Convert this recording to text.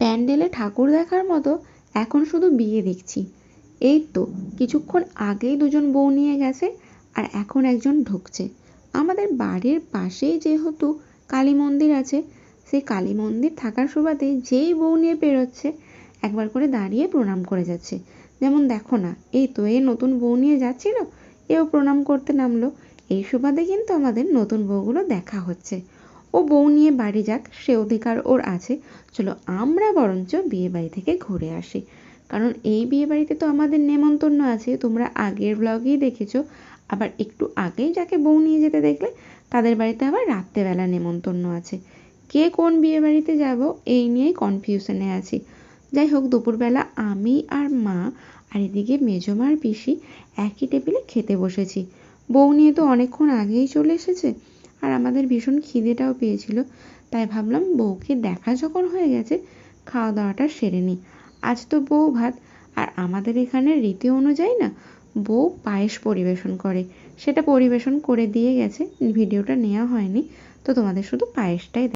প্যান্ডেলে ঠাকুর দেখার মতো এখন শুধু বিয়ে দেখছি। এই তো কিছুক্ষণ আগেই দুজন বউ নিয়ে গেছে আর এখন একজন ঢুকছে। আমাদের বাড়ির পাশেই যেহেতু কালী মন্দির আছে, সেই কালী মন্দির থাকার সুবাদে যেই বউ নিয়ে বেরোচ্ছে একবার করে দাঁড়িয়ে প্রণাম করে যাচ্ছে। যেমন দেখো না, এই তো এই নতুন বউ নিয়ে যাচ্ছিল, এও প্রণাম করতে নামলো। এই সুবাদে কিন্তু আমাদের নতুন বউগুলো দেখা হচ্ছে। ও বউ নিয়ে বাড়ি যাক, সে অধিকার ওর আছে। চলো আমরা বরঞ্চ বিয়ে বাড়ি থেকে ঘুরে আসি, কারণ এই বিয়ে বাড়িতে তো আমাদের নেমন্তন্ন আছে, তোমরা আগের ব্লগেই দেখেছো। আবার একটু আগেই যাকে বউ নিয়ে যেতে দেখলে তাদের বাড়িতে আবার রাত্রেবেলা নেমন্তন্ন আছে। কে কোন বিয়ে বাড়িতে যাব এই নিয়েই কনফিউশনে আছি। যাই হোক, দুপুরবেলা আমি আর মা আর এদিকে মেজমার পিসি একই টেবিলে খেতে বসেছি। বউ নিয়ে তো অনেকক্ষণ আগেই চলে এসেছে আর আমাদের ভীষণ খিদেটাও পেয়েছিল, তাই ভাবলাম বউকে দেখা যখন হয়ে গেছে খাওয়া দাওয়াটা সেরে নিই। আজ তো বউ ভাত, আর আমাদের এখানে রীতি অনুযায়ী না বউ পায়েস পরিবেশন করে, সেটা পরিবেশন করে দিয়ে গেছে, ভিডিওটা নেওয়া হয়নি, তো তোমাদের শুধু পায়েসটাই